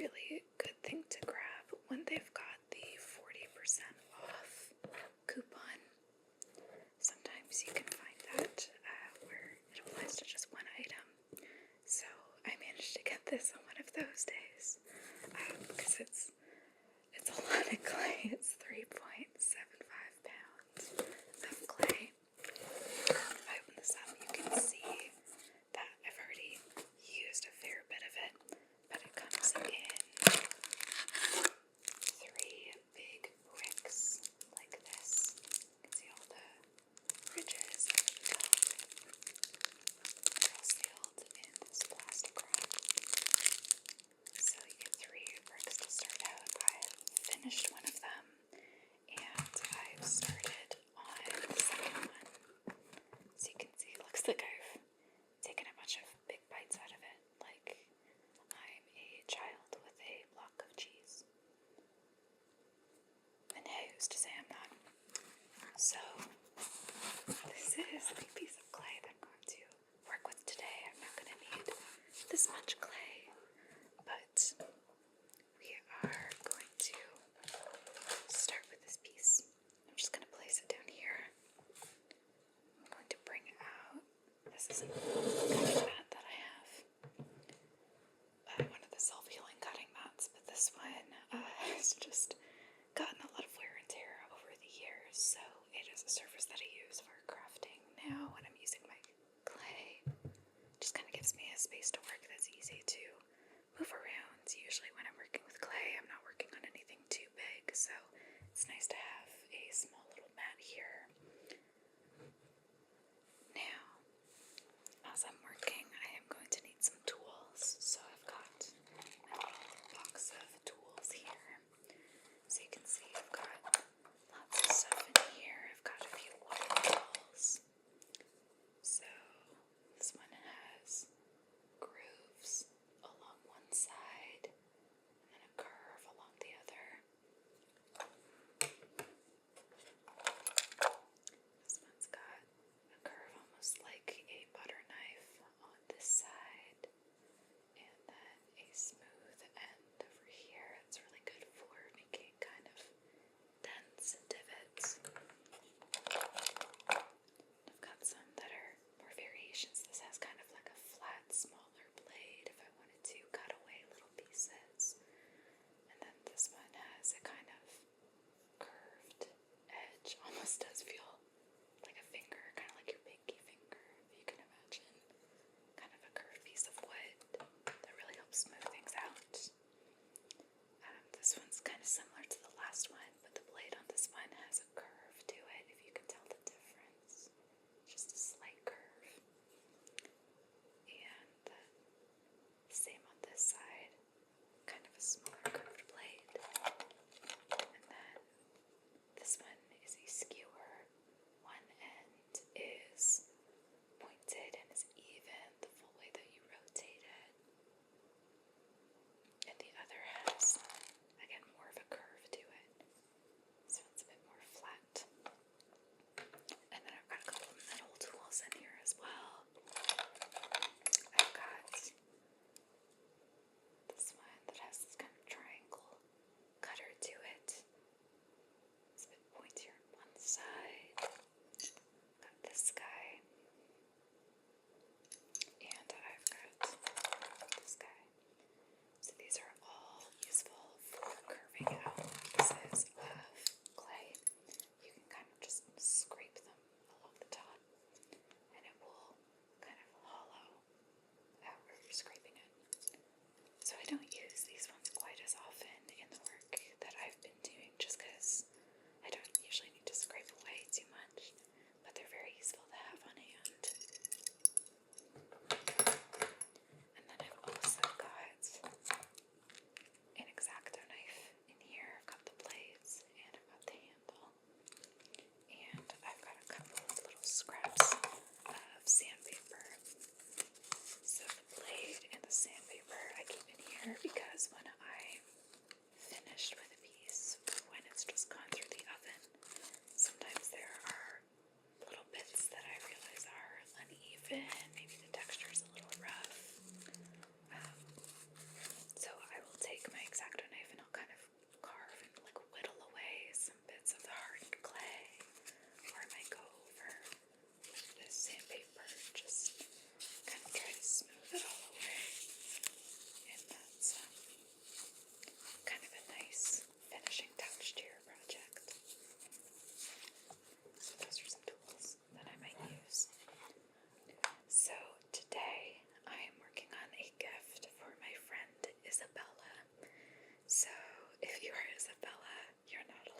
really good thing to grab when they've got the 40% off coupon. Sometimes you can find that where it applies to just one item. So I managed to get this on one of those days because it's a lot of clay. It's 3.75 pounds of clay. If I open this up, you can see that I've already used a fair bit of it, but it comes in 3 big bricks like this. You can see all the ridges of the top. They're all sealed in this plastic wrap. So you get 3 bricks to start out. I've finished one of them, and I've started on the second one. So you can see, it looks like I've taken a bunch of big bites out of it, like I'm a child with a block of cheese. And hey, who's to say I'm not? So, this is the piece of clay that I'm going to work with today. I'm not going to need this much clay, but we are going to start with this piece. I'm just going to place it down here. I'm going to bring out, this is an old cutting mat that I have. One of the self-healing cutting mats, but this one has just gotten a lot of wear and tear over the years, so it is a surface that I use for crafting now when I'm using my clay. Just kind of gives me a space to work that's easy to move around. Usually when I'm working with clay, I'm not working on anything too big, so it's nice to have a small little mat here. Now, as I'm working, I am going to need some tools, so I've got my little box of tools here. So you can see I've got lots of stuff in here. I've got a few water bottles,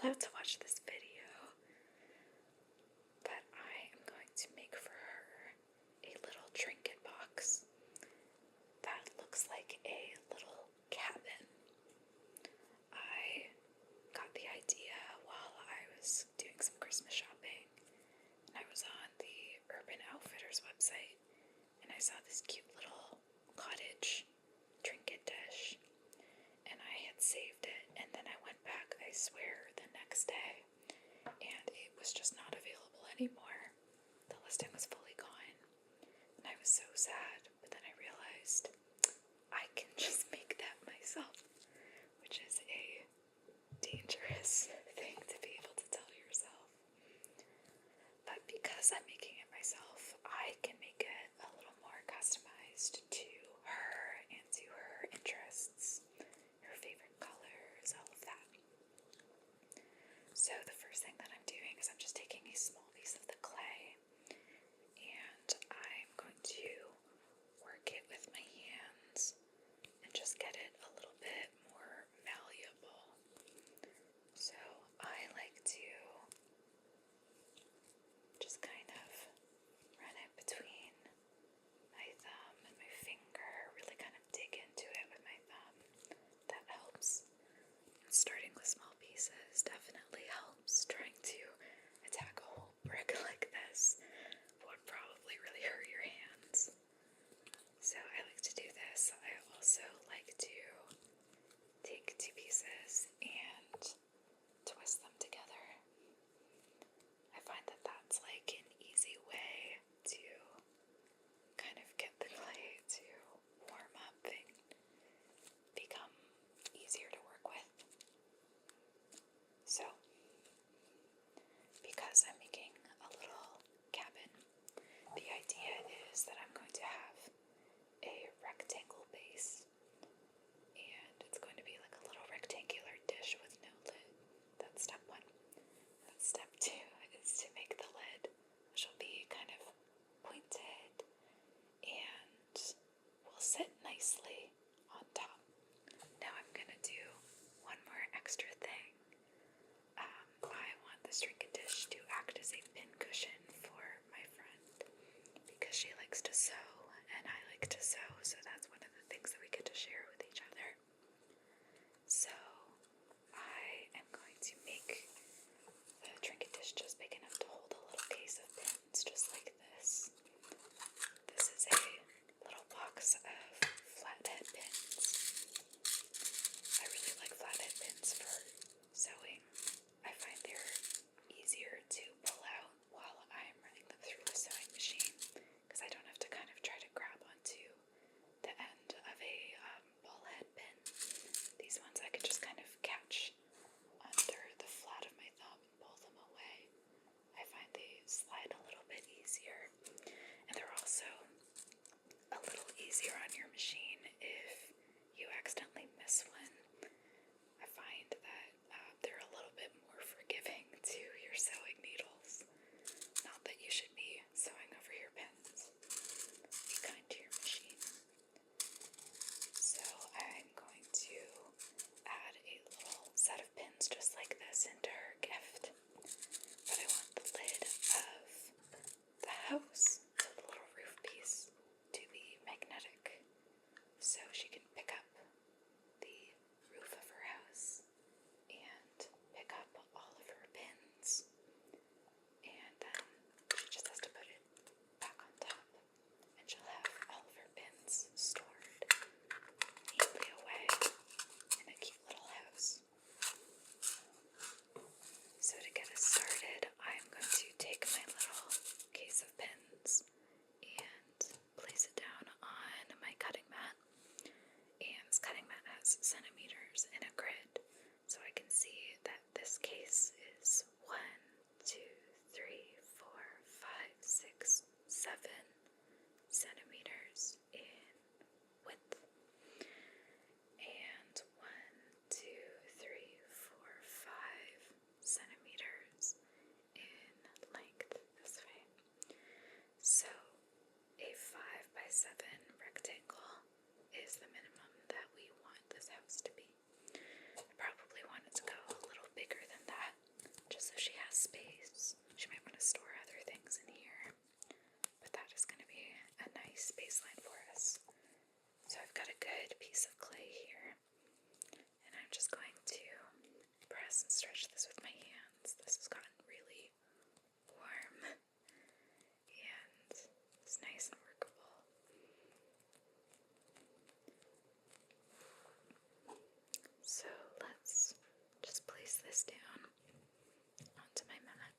love to watch this video, but I am going to make for her a little trinket box that looks like a little cabin. I got the idea while I was doing some Christmas shopping, and I was on the Urban Outfitters website, and I saw this cute little cottage trinket dish, and I had saved it, and then I went back, I swear, the next day, and it was just not available anymore. The listing was fully gone, and I was so sad, but then I realized I can just make that myself, which is a dangerous thing to be able to tell yourself. But because I'm making it myself, I can make it a little more customized to her and to her interests, her favorite colors, all of that. So the first thing that I'm doing is I'm just taking a small piece of the clay, and I'm going to work it with my hands and just get it a little bit more malleable. So I like to just kind of run it between my thumb and my finger, really kind of dig into it with my thumb. That helps. Starting with small pieces definitely helps. Trying to attack a whole brick like this would probably really hurt your hands. So I like to do this. I also like to take two pieces and twist them together. I find that that's like an easy way to kind of get the clay to warm up and become easier to work with. So, because I'm making a little cabin, the idea is that I'm going to have a rectangle base, and it's going to be like a little rectangular dish with no lid. That's step one. That's step two, is to make the lid, which will be kind of pointed and will sit nicely on top. Now I'm going to do one more extra thing. I want this trinket dish to act as a pin cushion for my friend, because she likes to sew and I like to sew, so that's one of the things that we get to share with each other. So I am going to make the trinket dish just big enough to hold a little case of pins, just like this. This is a little box of flathead pins. I really like flathead pins for sewing. I find they're easier to pull out while I'm running them through the sewing machine, because I don't have to kind of try to grab onto the end of a ball head pin. These ones I can just kind of catch under the flat of my thumb and pull them away. I find they slide a little bit easier, and they're also a little easier on your machine if you accidentally miss one. I find that this and stretch this with my hands. This has gotten really warm and it's nice and workable. So let's just place this down onto my mat.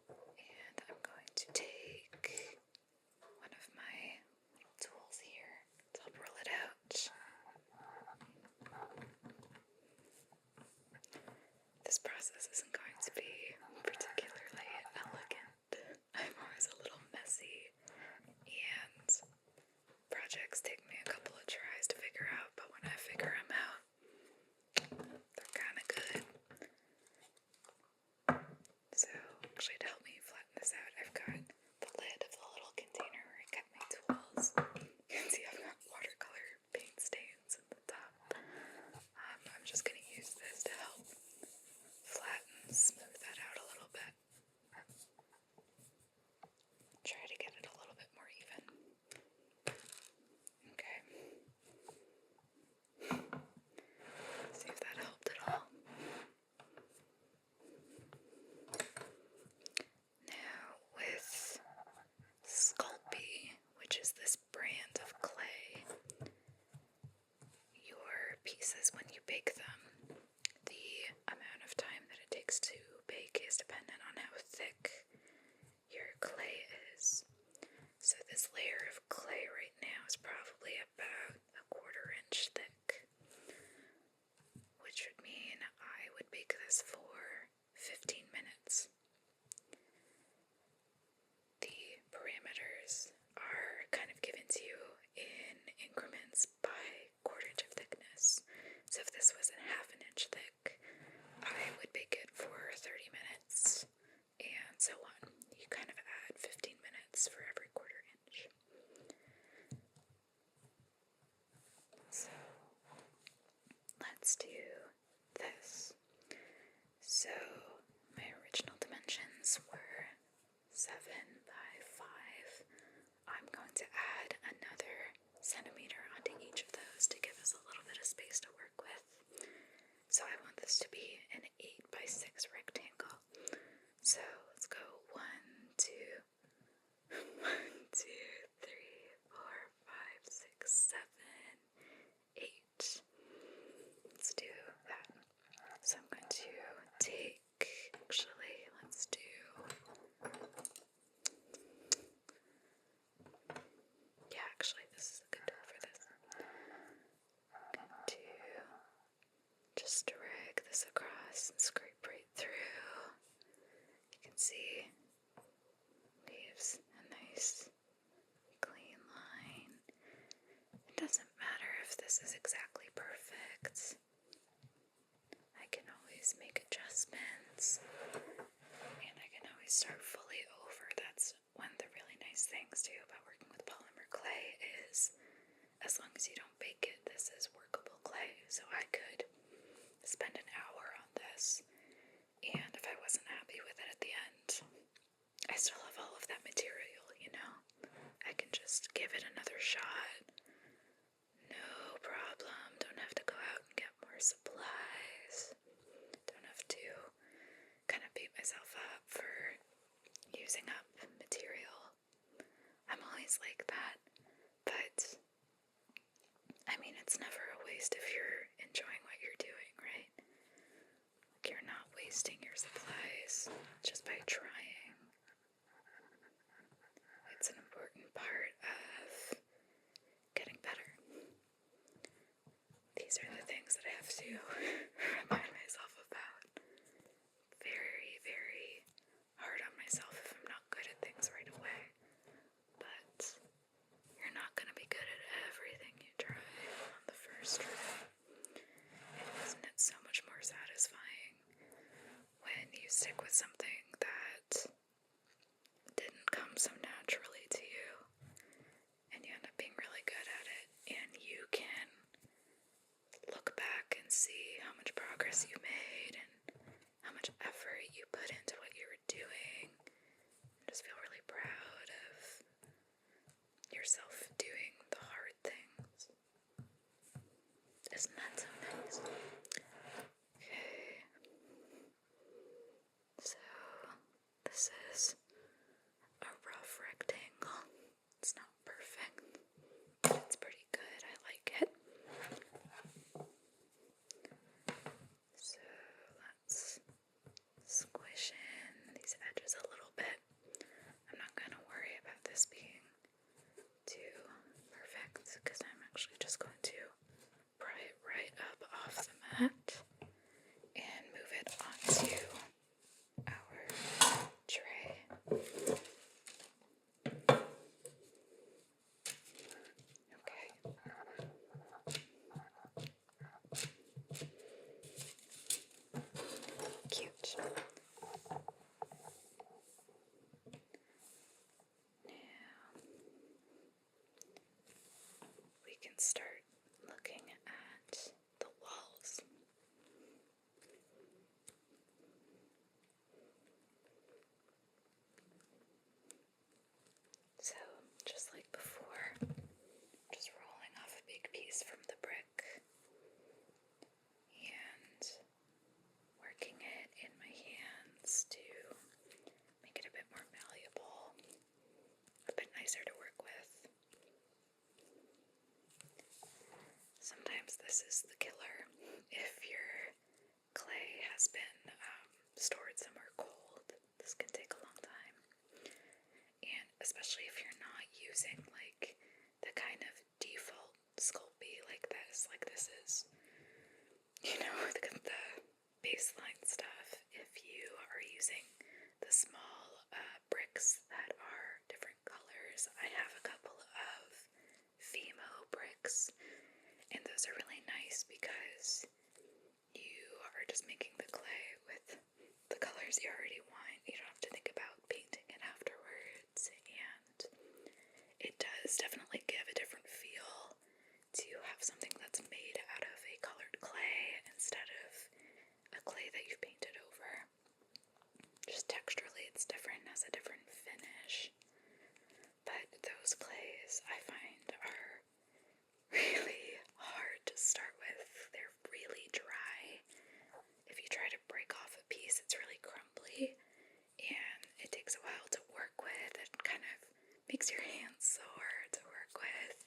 And I'm going to take one of my little tools here to help roll it out. This process isn't going to be particularly elegant. I'm always a little messy, and projects take me a couple of tries to figure out, but when I figure them out, they're kind of good. So, actually, to help me flatten this out, I've got the lid of the little container where I kept my tools. You can see I've got watercolor paint stains at the top. I'm just going to use this to help flatten, smooth that out a little bit. Try to get it a little bit more even. Okay. See if that helped at all. Now with Sculpey, which is this brand of clay, your pieces, when you bake them, the amount of time that it takes to bake is dependent on how thick your clay is. So this layer of clay right now is probably about 1/4 inch thick, which would mean I would bake this for 15 minutes. The parameters are kind of given to you in increments by quartage of thickness. So if this was 1/2 inch thick, I would bake it for 30 minutes, and so on. You kind of add 15 minutes for every 1/4 inch. So let's do this. So my original dimensions were 7 by 5. I'm going to add another centimeter onto each of those to give us a little bit of space to work with. So I want this to be an 8 by 6 rectangle. So let's go 1, 2, 1, 2, 3, 4, 5, 6, 7, 8. Let's do that. So I'm going to take, actually, let's do, yeah, actually, this is a good tool for this. I'm going to just drag this across and scrape right through. You can see leaves a nice clean line. It doesn't matter if this is exactly perfect. I can always make adjustments, and I can always start fully over. That's one of the really nice things too about working with polymer clay is, as long as you don't bake it, this is workable clay. So I could spend an hour on this, and if I wasn't happy with it at the end, I still have all of that material, you know? I can just give it another shot. No problem. Don't have to go out and get more supplies. Don't have to kind of beat myself up for using up material. I'm always like that, but I mean, it's never a waste if you're enjoying what you're doing, right? Like, you're not wasting your supplies just by trying. It's an important part of getting better. These are the things that I have to remind myself about. Very, very hard on myself if I'm not good at things right away. But you're not going to be good at everything you try on the first try. And isn't it so much more satisfying when you stick with something that didn't come so naturally to you, and you end up being really good at it, and you can look back and see how much progress you made and how much effort you put into what you were doing, and just feel really proud of yourself doing the hard things. Isn't that so nice? this is the killer. If your clay has been stored somewhere cold, this can take a long time. And especially if you're not using like the kind of default Sculpey like this is, the baseline stuff. If you are using the small bricks that are different colors, I have a couple of Fimo bricks, and those are really nice because you are just making the clay with the colors you already want. You don't have to think about painting it afterwards, and it does definitely give a different feel to have something that's made out of a colored clay instead of a clay that you've painted over. Just texturally it's different, has a different finish. But those clays I find are really hard to start with. They're really dry. If you try to break off a piece, it's really crumbly and it takes a while to work with. It kind of makes your hands sore to work with.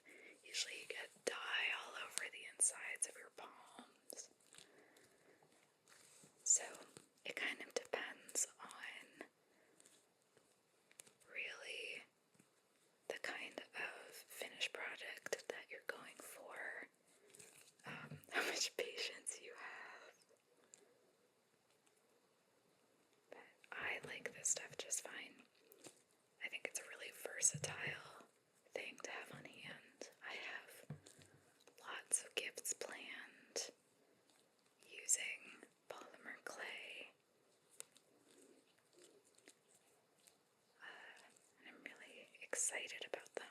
Usually you get dye all over the insides of your palms. So it kind of depends on really the kind of finished product that you're going for, how much patience you have. But I like this stuff just fine. I think it's a really versatile thing to have on hand. I have lots of gifts planned using polymer clay. And I'm really excited about them.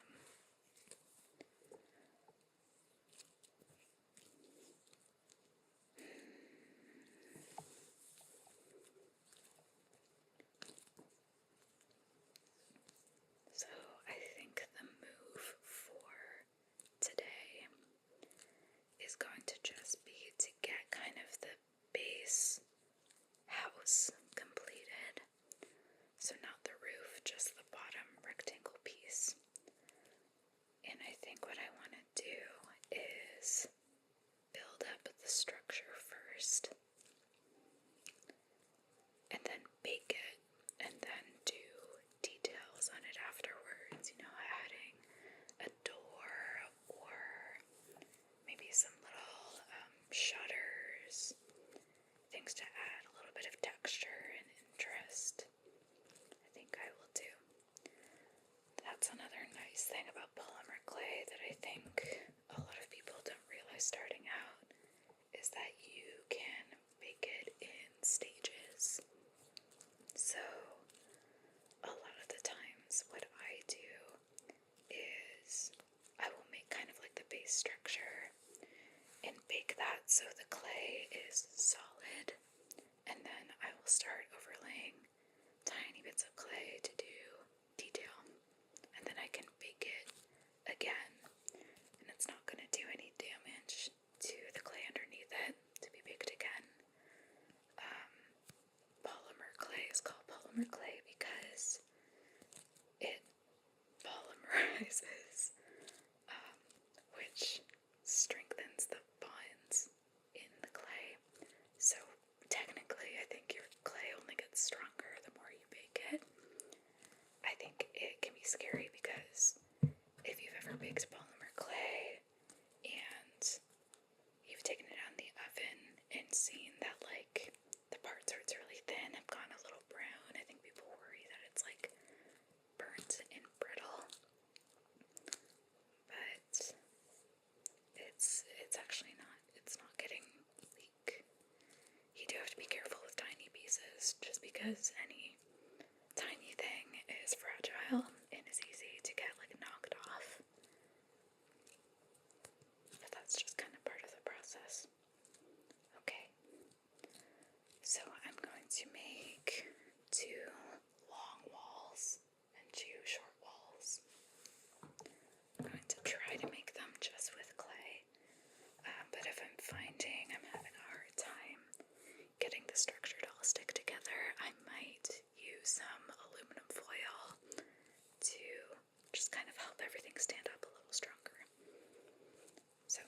So I think the move for today is going to just be to get kind of the base house completed. So not the roof, just the bottom rectangle piece. And I think what I want to do is build up the structure first, and then bake it, and then do details on it afterwards, adding a door or maybe some little shutters, things to add a little bit of texture and interest. I think I will do. That's another nice thing about polymer clay that I think a lot of people don't realize starting out, is that you can make it in stages. So a lot of the times what I do is I will make kind of like the base structure and bake that so the clay is solid, and then I will start overlaying tiny bits of clay to do detail, and then I can bake it again, and it's not going to do any damage to the clay underneath it to be baked again. Polymer clay is called polymer clay because it polymerizes, which strengthens the bonds in the clay. So technically I think your clay only gets stronger the more you bake it. I think it can be scary because if you've ever baked polymer clay and you've taken it out in the oven and seen that like the parts where it's really thin have gone a little brown, I think people worry that it's like burnt and brittle. But it's actually not. It's not getting weak. You do have to be careful with tiny pieces, just because any tiny thing is fragile and is easy to get like knocked off. But that's just kind of part of the process. Okay. So I'm going to make 2 long walls and 2 short walls. I'm going to try to make them just with clay, but if I'm finding I'm having a hard time getting the structure to all stick together, I might use some aluminum foil to just kind of help everything stand up a little stronger. So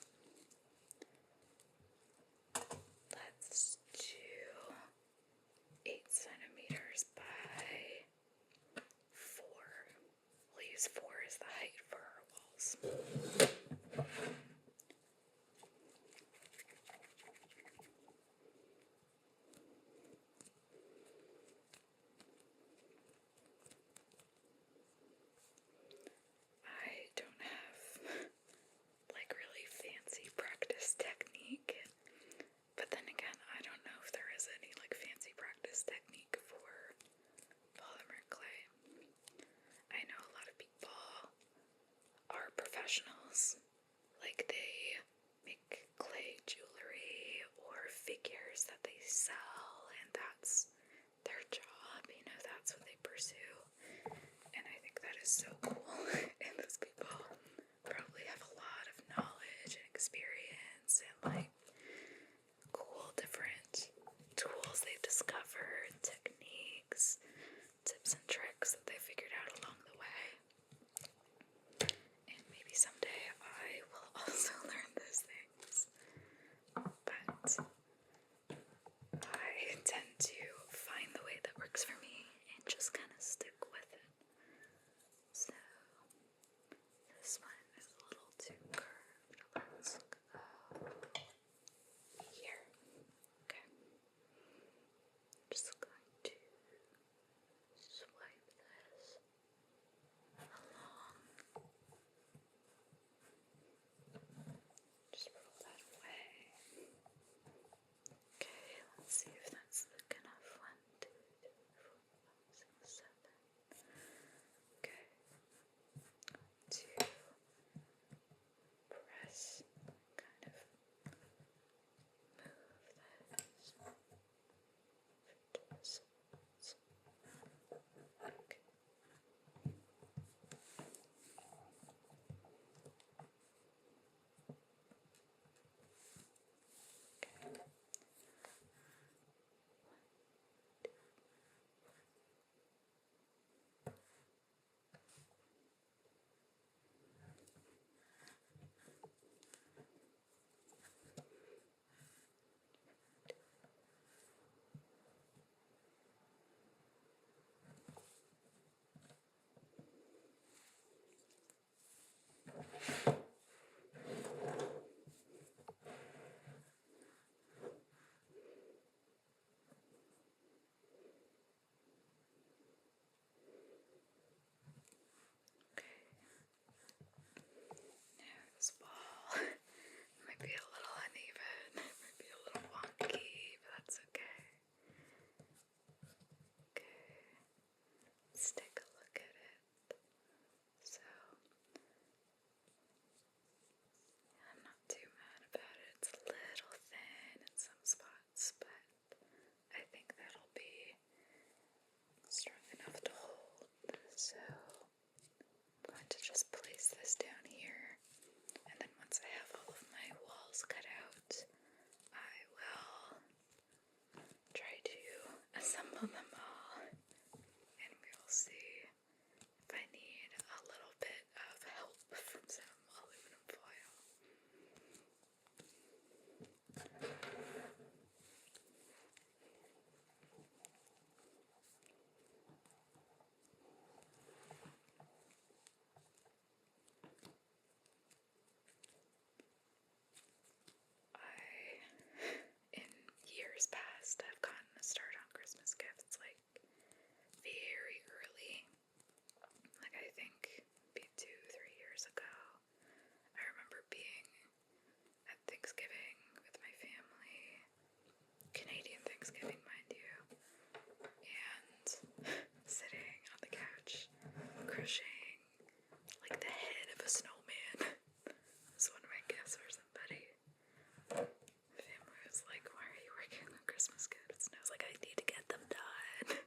Christmas gifts. And I was like, I need to get them done.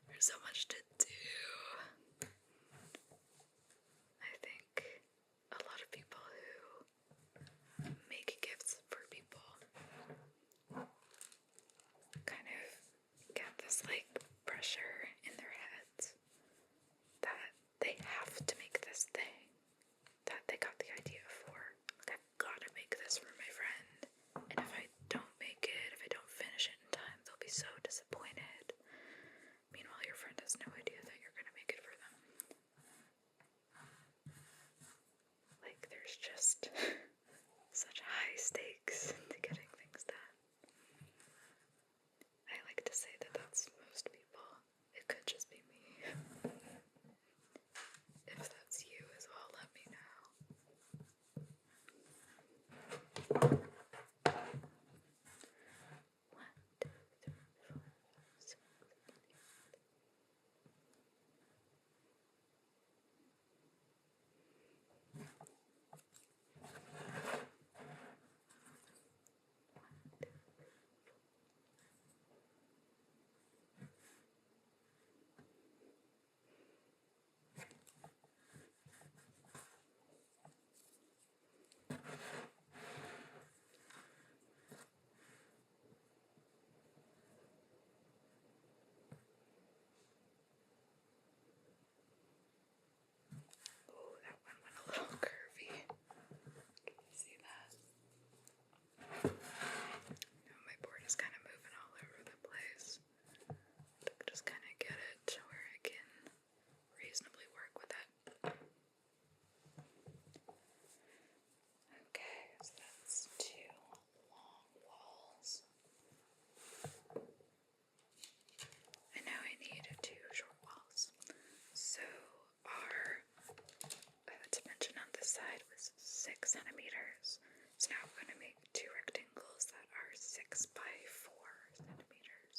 There's so much to do. I think a lot of people who make gifts for people kind of get this like pressure in their heads that they have to make this thing that they got the idea for. Like, I've got to make this for my friend, and if I don't make it, if I don't finish it in time, they'll be so disappointed. Meanwhile, your friend has no idea that you're gonna make it for them. Like, there's just such high stakes to getting things done. I like to say that that's most people. It could just be me. If that's you as well, let me know. One, two, three, four, five, six, seven, 8. Oh, that one went a little curvy. Can you see that? No, my board is kind of moving all over the place. But just kind of get it to where I can reasonably work with it. Okay, so that's 2 long walls. And now I need 2 short walls. So our dimension on this side was 6 centimeters. So now I'm going to make 2 rectangles that are 6 by 4 centimeters.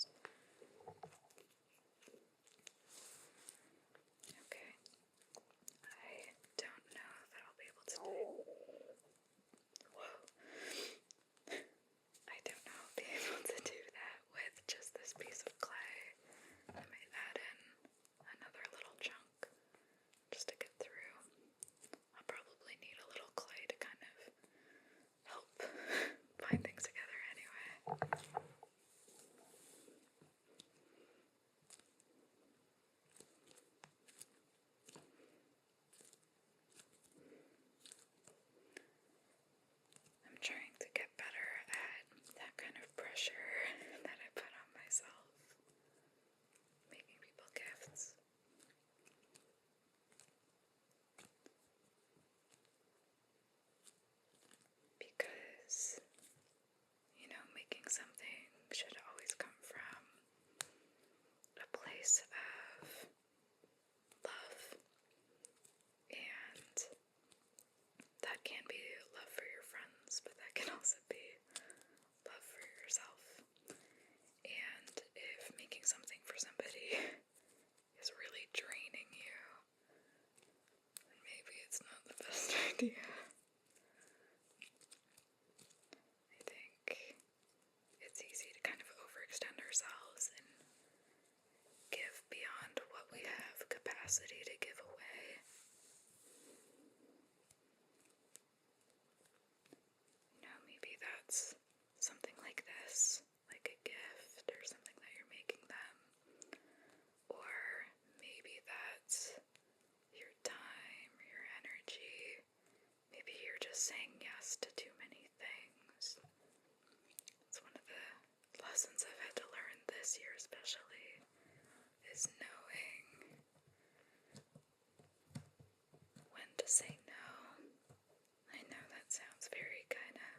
Okay. I don't know that I'll be able to do. Whoa. I don't know I'll be able to do that with just this piece of clay. I might add in another little chunk just to get through. I'll probably need a little clay to kind of help bind things together anyway. I'm trying to get better at that kind of pressure that I put on myself, making people gifts. Because, making something should always come from a place of love, and that can be love for your friends, but that can also be love for yourself. And if making something for somebody is really draining you, then maybe it's not the best idea. I think it's easy to kind of overextend ourselves and give beyond what we have capacity to give away. Maybe that's something like this, like a gift or something that you're making them. Or maybe that's your time, your energy. Maybe you're just saying yes to too many things. It's one of the lessons I've had to learn this year especially, is knowing when to say no. I know that sounds very kind of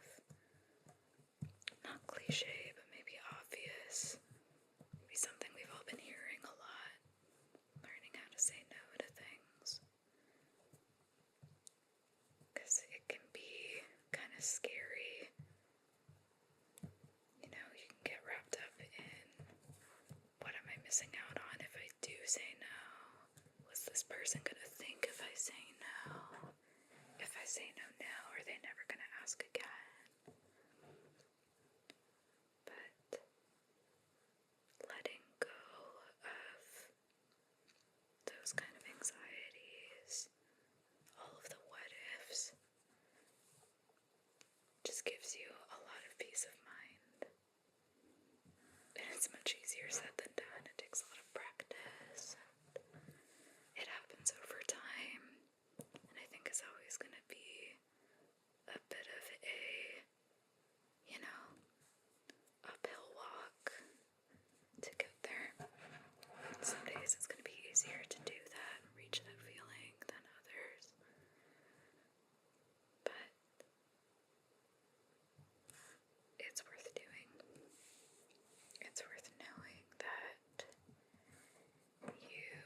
not cliche, but maybe obvious. Maybe something we've all been hearing a lot. Learning how to say no to things. Because it can be kind of scary. You can get wrapped up in, what am I missing out on if I do say no? What's this person gonna think if I say no? If I say no now, are they never gonna ask again? But it's much easier said than done. It takes a lot of practice. It happens over time. And I think it's always going to be a bit of a, you know, uphill walk to get there. Some days it's going to be easier to do that and reach that feeling than others. But it's worth doing. It's worth knowing that you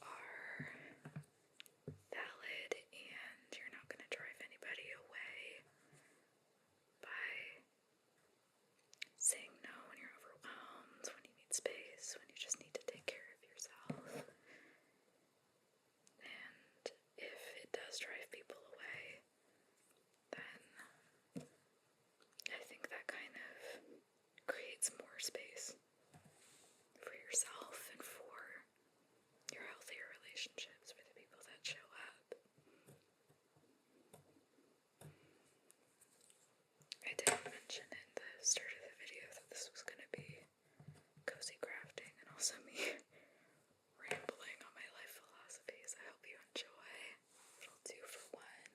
are valid and you're not going to drive anybody away by saying no when you're overwhelmed, when you need space, when you just need to take care of yourself. And if it does drive people away, then I think that kind of creates more space for yourself and for your healthier relationships with the people that show up. I didn't mention in the start of the video that this was going to be cozy crafting and also me rambling on my life philosophies. I hope you enjoy. It'll do for one.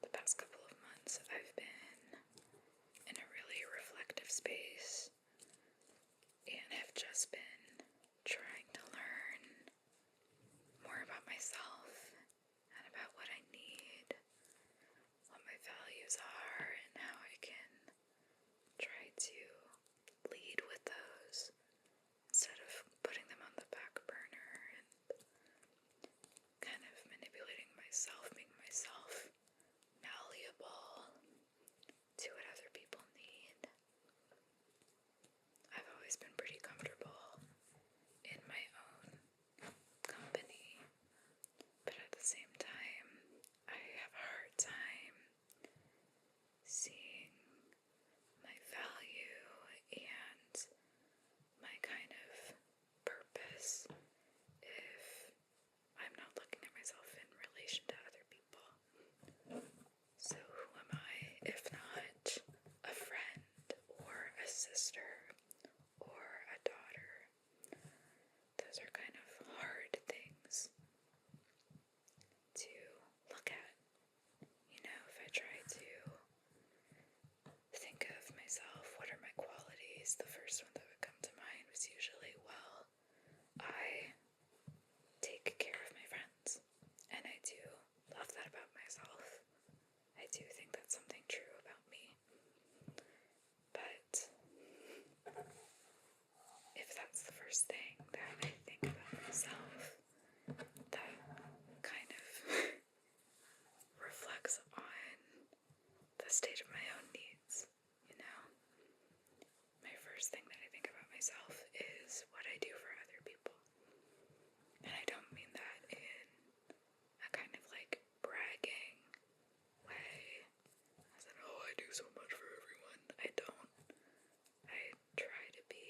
The past couple of months I've been in a really reflective space and have just been trying to learn more about myself and about what I need, what my values are, and how I can try to lead with those instead of putting them on the back burner and kind of manipulating myself, making myself malleable to what other people need. I've always been pretty comfortable in my own company, but at the same time, I have a hard time seeing my value and my kind of purpose if I'm not looking at myself in relation to other people. So who am I if not a friend or a sister or a daughter? Those are kind of hard things to look at. You know, if I try to think of myself, what are my qualities? The first one that would come to mind was usually, well, I take care of my friends, and I do love that about myself. I do think that's something true about me. But if that's the first thing that I think about myself, that kind of reflects on the state of my own needs, you know? My first thing that I think about myself is what I do for other people. And I don't mean that in a kind of like bragging way, as in, oh, I do so much for everyone. I don't. I try to be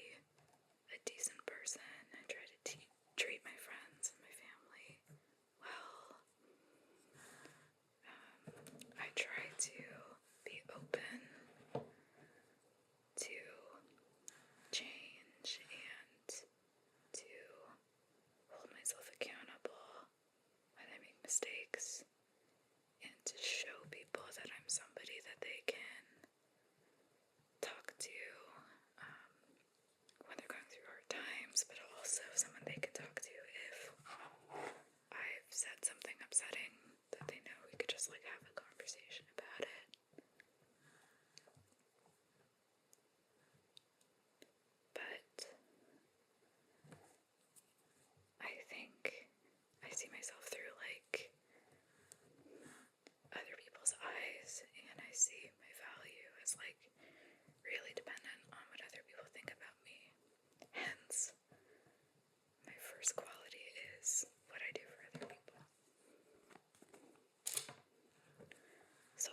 a decent person. I try to treat my friends and my family well. I try to be open to change and to hold myself accountable when I make mistakes, and to show people that I'm somebody that they can talk to when they're going through hard times, but also someone they can talk to if I've said something upsetting, that they know we could just like have a conversation about it. But I think I see myself through like other people's eyes, and I see my value as like really dependent on what other people think about me. Hence, my first quality is what I do for other people. So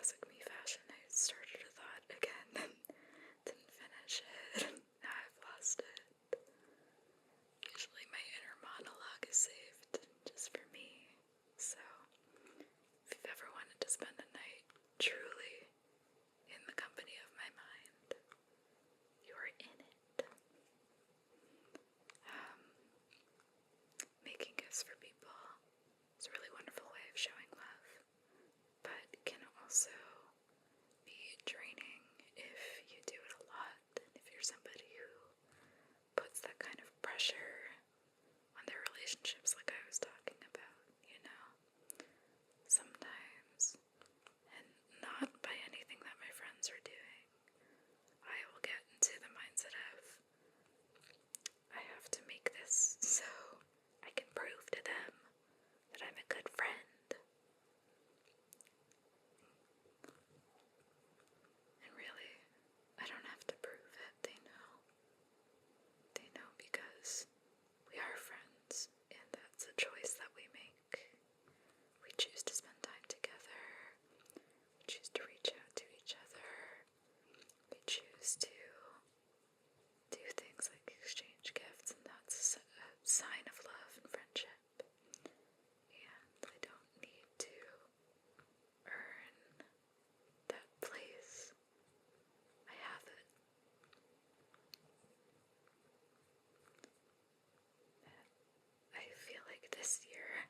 classic me fashion. I started a thought again and didn't finish it. Now I've lost it. Usually my inner monologue is saved just for me. So, if you've ever wanted to spend a night truly in the company of my mind, you're in it. Making gifts for people is a really wonderful way of showing love, but can also be draining if you do it a lot, and if you're somebody who puts that kind of pressure on their relationships like I was talking about, you know. Sometimes, and not by anything that my friends are doing, I will get into the mindset of, I have to make this so I can prove to them that I'm a good friend. And really, I don't have to prove it. They know. They know because we are friends, and that's a choice that we make. We choose to spend time together. We choose to reach out to each other. We choose to do things like exchange gifts, and that's a sign of love and friendship. And I don't need to earn that place. I have it. I feel like this year,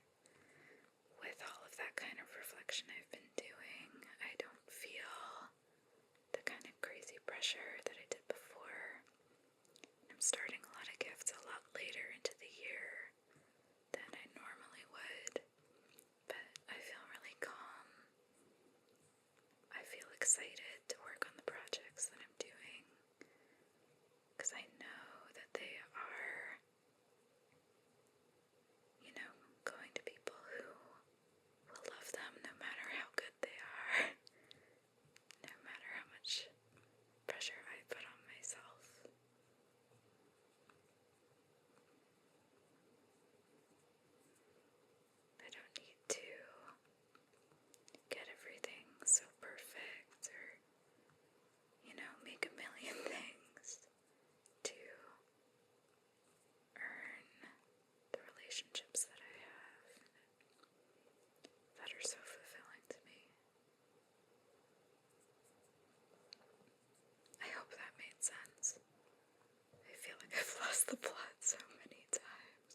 with all of that kind of reflection I've been doing, I don't feel the kind of crazy pressure that I did before. I'm starting a lot of gifts a lot later into the year than I normally would, but I feel really calm. I feel excited to work on the projects that I'm doing, because I know that they are, you know, going to people who will love them no matter how good they are, no matter how much pressure I put on myself. I don't need to get everything so perfect or, you know, make a million things to earn the relationships that I have that are so fulfilling to me. I hope that made sense. I feel like I've lost the plot so many times.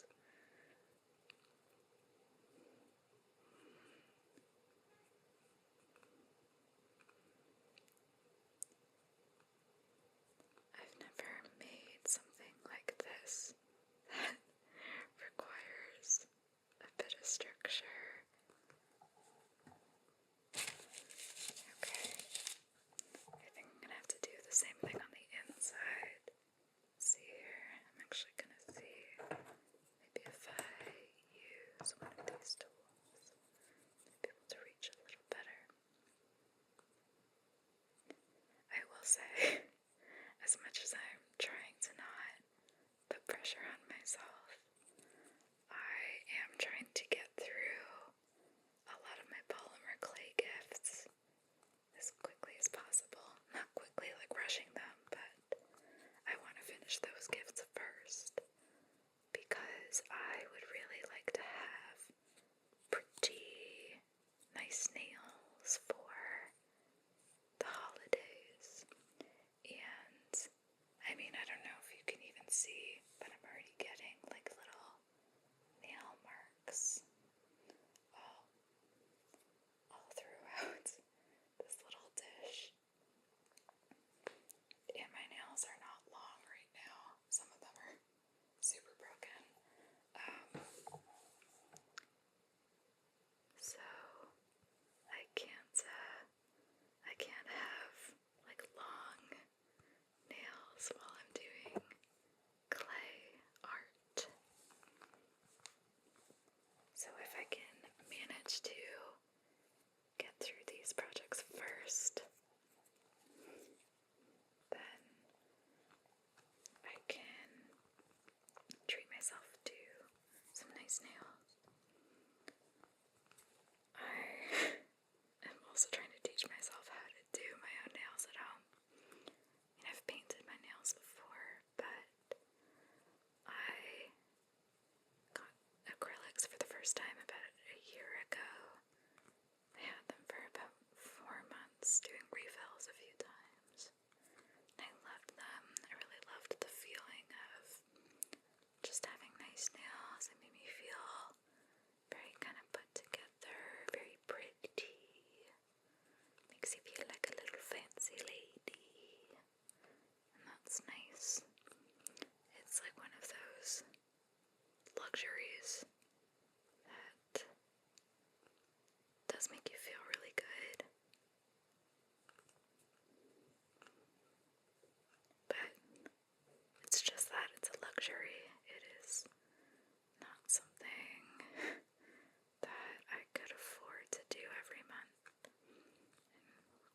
I've never made something like this that requires a bit of structure. Okay, I think I'm gonna have to do the same thing on the inside. See here, I'm actually gonna see maybe if I use one of these tools, I'll be able to reach a little better. I will say, as much as I'm trying to not put pressure on myself, I am trying to get through a lot of my polymer clay gifts as quickly as possible. Not quickly like rushing them, but I want to finish those gifts first, because I would really like to have pretty nice nails for the holidays.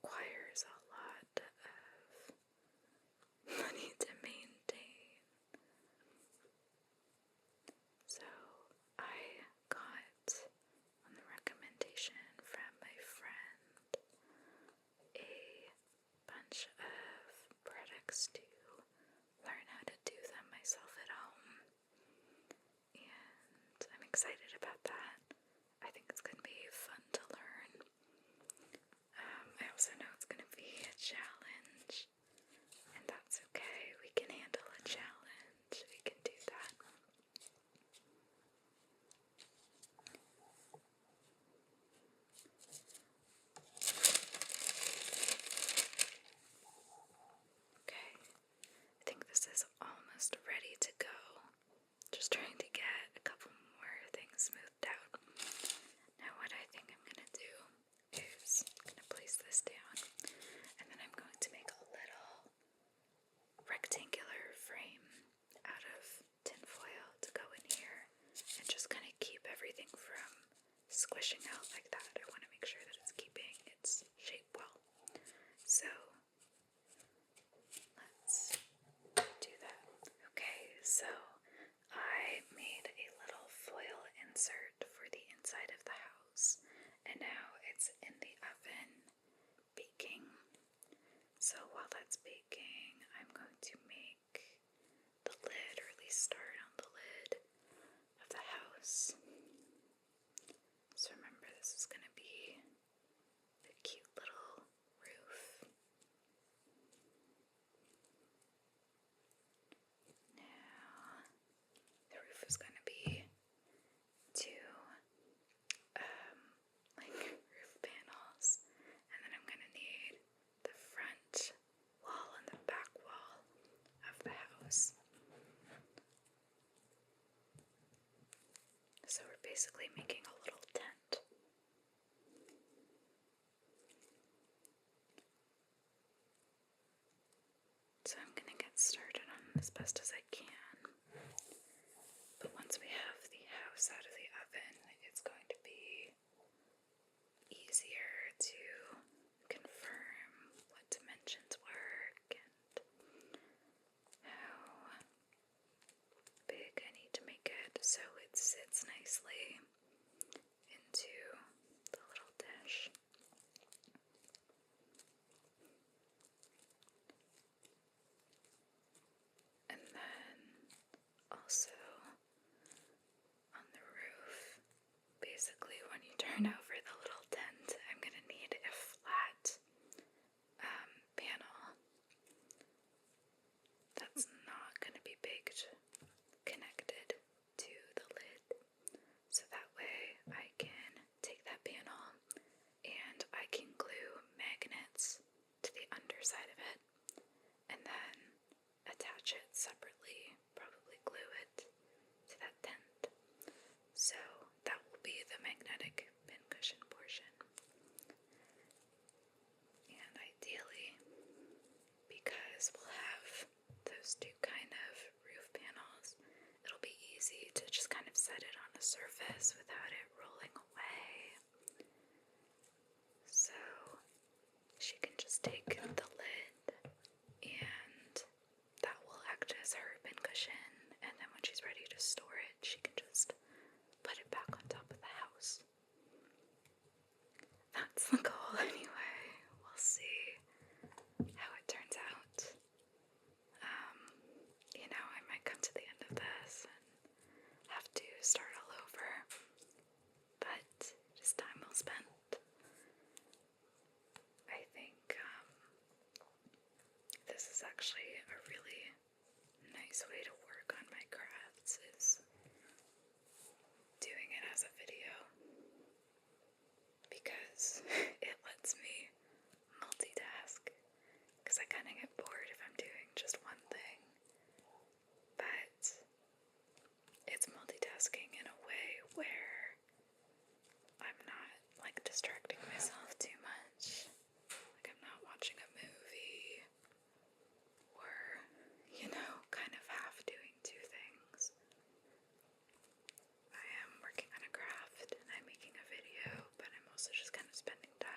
requires a lot of money to maintain. So I got, on the recommendation from my friend, a bunch of products to learn how to do them myself at home. And I'm excited about that. I think it's going to be fun to learn. I also know it's going to be a challenge, and that's okay. We can handle a challenge. We can do that. Okay, I think this is almost ready to go. Just trying to get a couple more things smoothed out. Now what I think I'm going to do is I'm going to place this down, and then I'm going to make a little rectangular frame out of tin foil to go in here and just kind of keep everything from squishing out like that. I want to make sure that it's keeping its shape well. So let's do that. Okay, so I made a little foil insert for the inside of the house, and now it's in the oven baking. So while that's baking, I'm going to make the lid, or at least start on the lid of the house. So remember, this is going to be the cute little roof. Now, the roof is going to be two roof panels, and then I'm going to need the front wall and the back wall of the house. So we're basically making a little tent. So I'm going to get started on as best as I can. But once we have the house out of the oven, it's going to be easier to confirm what dimensions work and how big I need to make it so it sits nicely into the little dish. And then also on the roof, basically when you turn over the little tent, I'm going to need a flat panel that's not going to be baked connected to the lid. So that way I can take that panel and I can glue magnets to the underside of it and then attach it separately, probably glue it to that tent. So that will be the magnetic pincushion portion. And ideally, because we'll have those two kind of roof panels, it'll be easy to just kind of set it on the surface without it rolling away. So she can just take the lid and that will act as her pincushion, and then when she's ready to store it, she can just put it back on top of the house. That's the goal anyway. We'll see how it turns out. I might come to the end of this and have to start all over, but it is time well spent. I think this is actually a really nice way to work on my crafts, is doing it as a video, because it lets me multitask, because I kind of get bored if I'm doing just one thing, but it's multitasking in a way where I'm not distracting myself too much. I'm not watching a movie or, kind of half doing two things. I am working on a craft and I'm making a video, but I'm also just kind of spending time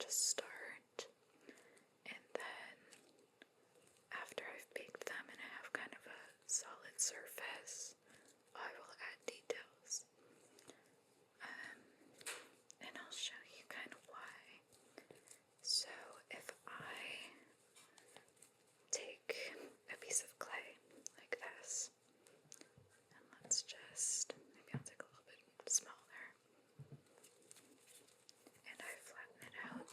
to start, and then after I've baked them and I have kind of a solid surface, I will add details. And I'll show you kind of why. So if I take a piece of clay like this, and let's just, maybe I'll take a little bit smaller, and I flatten it out.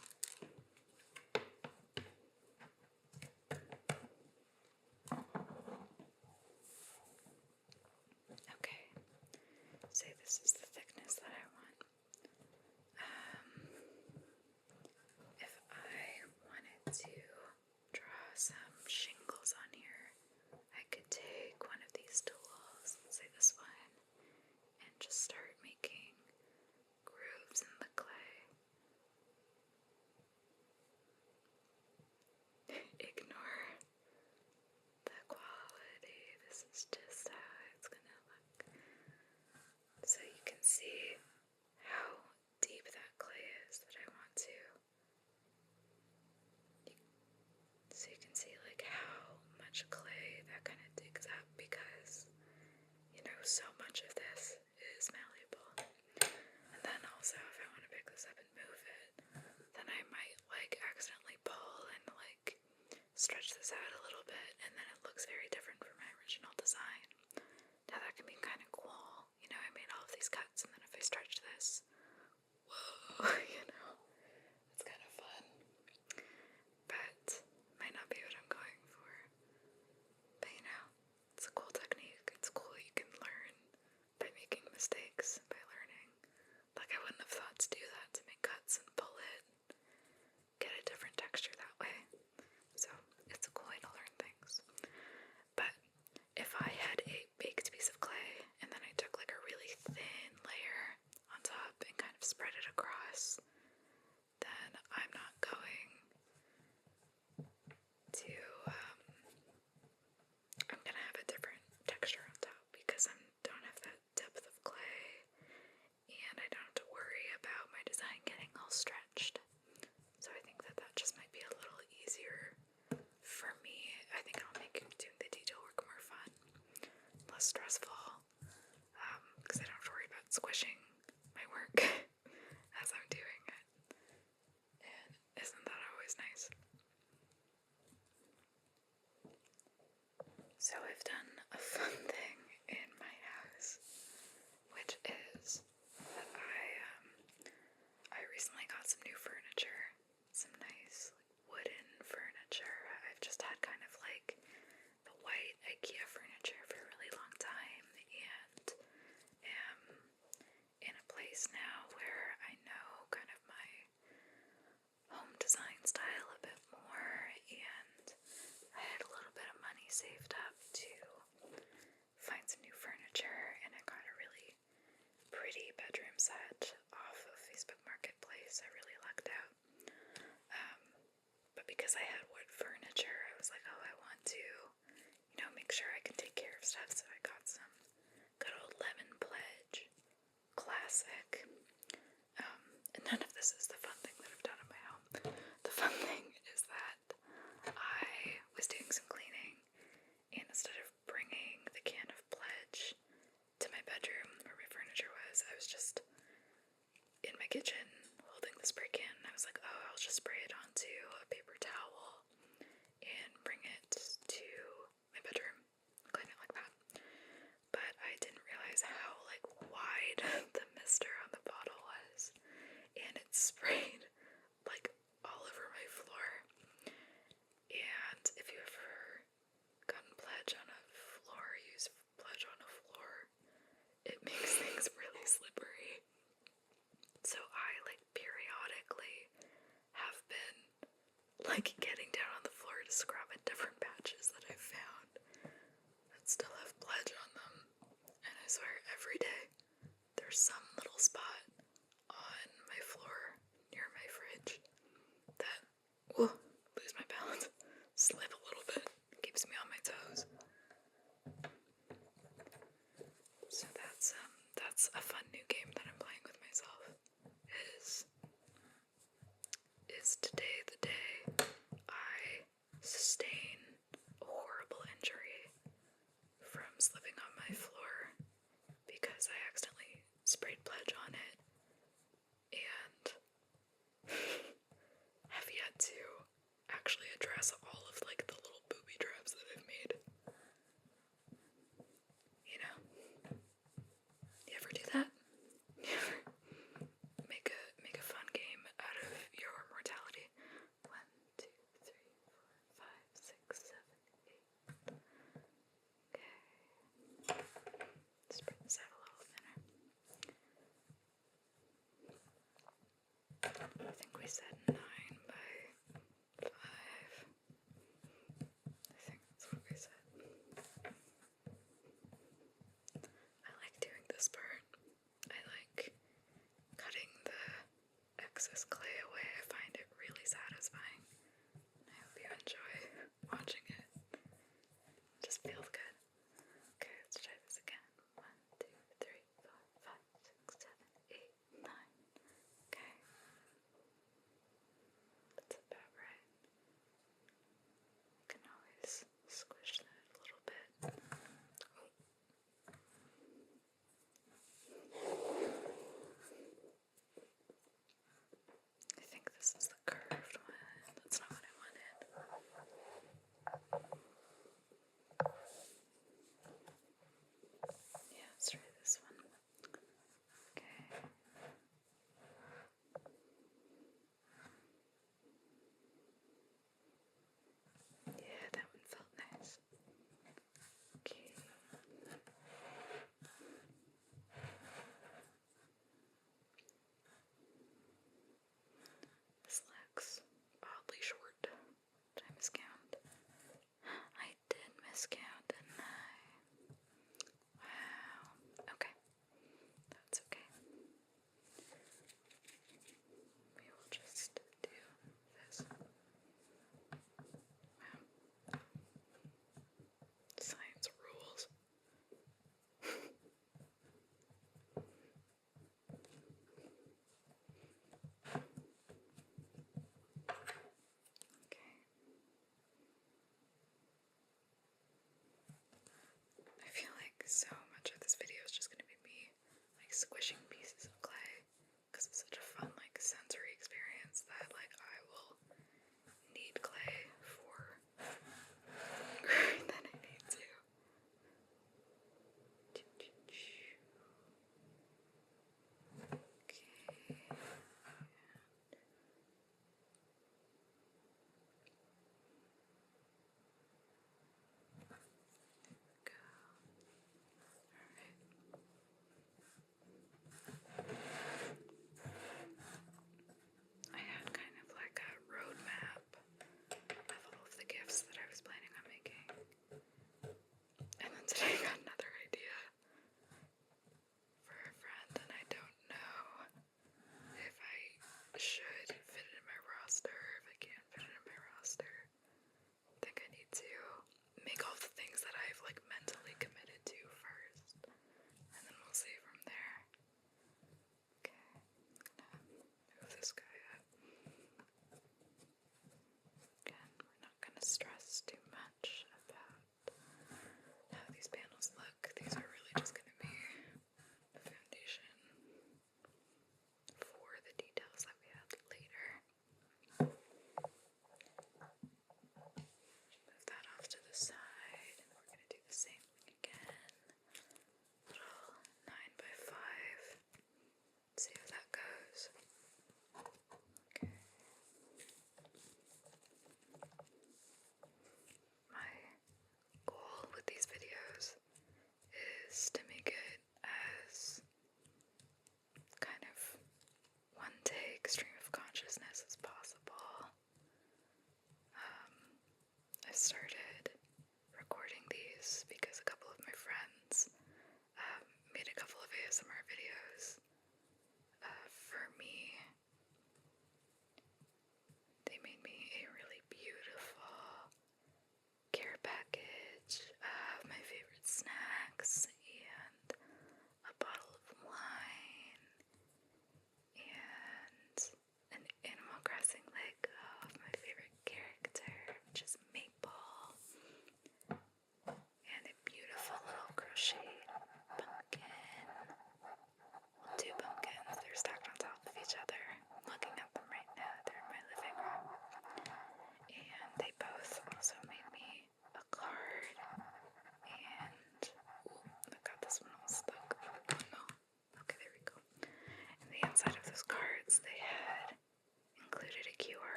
Okay, say this is the thickness that I want. If I wanted to draw some shingles on here, I could take one of these tools, let's say this one, and just start making grooves in the clay. Ignore the quality, this is just how it's gonna look. So you can see how deep that clay is that I want to. So you can see like how much clay that kind of digs up, because so much of this is malleable. And then also if I want to pick this up and move it, then I might like accidentally pull and like stretch this out a little bit, and then it looks very different from my original design. Now that can be kind of cool. I made all of these cuts, and then if I stretch this, whoa, it's kind of fun. But might not be what I'm going for. But it's a cool technique. It's cool you can learn by making mistakes, by learning. Like I wouldn't have thought to do that, to make cuts and pull it, get a different texture that way. So it's a cool way to learn things. But if I had a baked piece of clay and then I took like a really thin layer on top and kind of spread it across, then I'm not going to, I'm gonna have a different texture on top because I don't have that depth of clay, and I don't have to worry about my design getting all stretched. So I think that just might be a little easier for me. I think it'll make doing the detail work more fun, less stressful, because I don't have to worry about squishing my work as I'm doing it. And isn't that always nice? So I've done a fun thing in my house, which is that I recently got some new furniture, some nice wooden furniture. I've just had kind of like the white IKEA furniture for a really long time, and am in a place now where I know kind of my home design style a bit more, and I had a little bit of money saved up to find some new furniture, and I got a really pretty bedroom set off of Facebook Marketplace. I really lucked out. But because I had wood furniture, I was like, oh, I want to, make sure I can take care of stuff, so I got some good old Lemon Pledge Classic. And none of this is the fun thing that I've done in my home. The fun thing is that I was doing some cleaning, and instead of bringing the can of Pledge to my bedroom where my furniture was, I was just in my kitchen holding the spray can. I was like, oh, I'll just spray it onto a paper towel and bring it to my bedroom, clean it like that. But I didn't realize how like wide the mister on the bottle was, and it sprayed like all over my floor. And if you ever gotten Pledge on a floor, use Pledge on a floor, it makes things really slippery. So I like periodically have been like getting down on the floor to scrub at different patches that I've found that still have Pledge on them. And I swear every day there's some little spot on my floor near my fridge that, whoa, lose my balance, slip a little bit, keeps me on my toes. So that's a fun new game that I'm playing with myself, is is today the day I sustain a horrible injury from slipping on my floor because I accidentally sprayed pledge on it and have yet to actually address all of like the little booby traps that I've made. You know? You ever do that? You ever make a fun game out of your mortality? 1, 2, 3, 4, 5, 6, 7, 8. Okay. Spread this out a little thinner. I think we said 9 by 5. I think that's what we said. I like doing this part. I like cutting the excess clay away. I find it really satisfying. I hope you enjoy watching it. Just feels good. Okay, let's try this again. 1, 2, 3, 4, 5, 6, 7, 8, 9. Okay.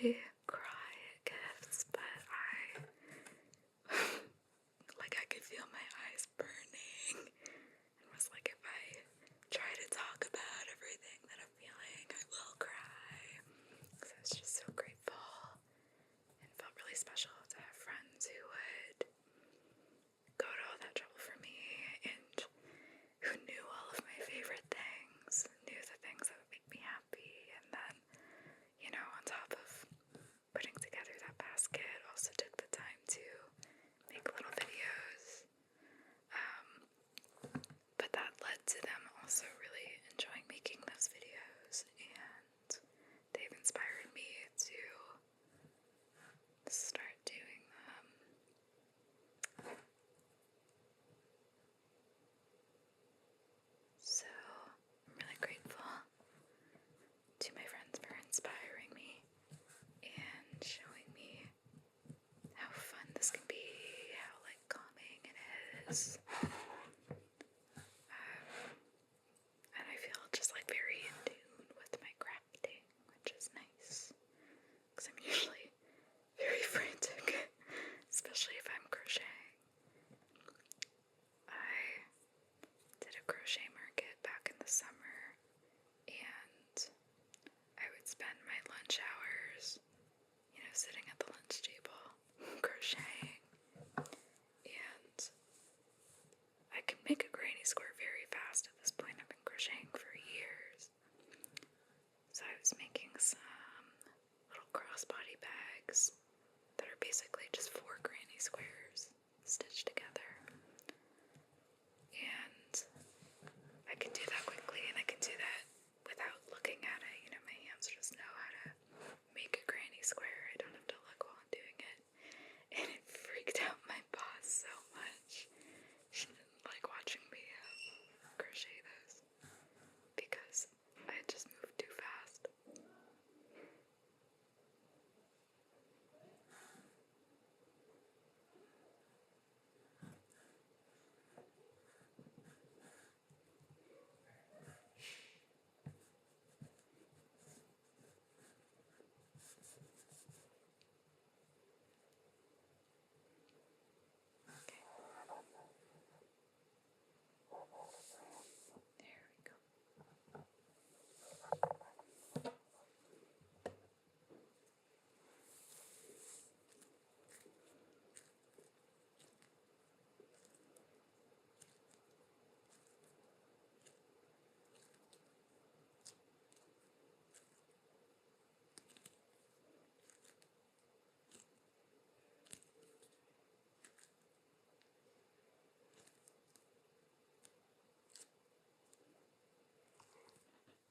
usually cry at gifts, but I could feel my eyes burning, and was like, if I try to talk about everything that I'm feeling, I will cry. Because I was just so grateful, and felt really special to have friends who would go to all that trouble for me, and who knew all of my favorite things, knew the things that would make me happy, and then, on top of putting together that basket, also took the time to make little videos. But that led to them also really enjoying making those videos, and they've inspired me to start doing them. So I'm really grateful to my friends for inspiring me and showing me how fun this can be, how calming it is. And I feel just very in tune with my crafting, which is nice, because I'm usually very frantic, especially if I'm crocheting. I did a crochet market back in the summer, and I would spend my lunch hours, sitting at the lunch table, crocheting, and I can make a granny square very fast at this point. I've been crocheting for years. So I was making some little crossbody bags that are basically just 4 granny squares stitched together. And I can do that quickly, and I can do that without looking at it. My hands just know how to make a granny square. I don't have to look while I'm doing it. And it freaked out my boss so much. She didn't like watching me crochet those because I just moved too fast. There we go.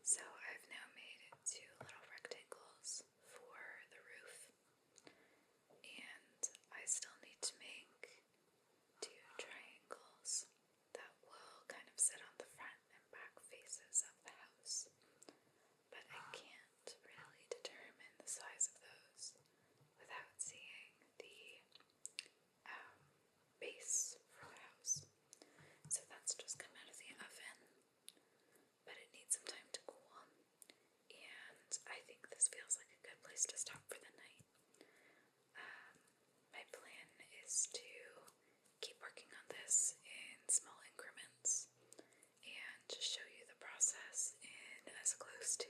So I've now made 2 little rectangles for the roof, and I still need to make 2 triangles that will kind of sit on the front and back faces of the house, but I can't really determine the size of those without seeing the base for the house. So that's just come out of the oven, but it needs some time to cool, and I think this feels like a good place to stop for the night. My plan is to keep working on this in small increments and just show you the process in as close to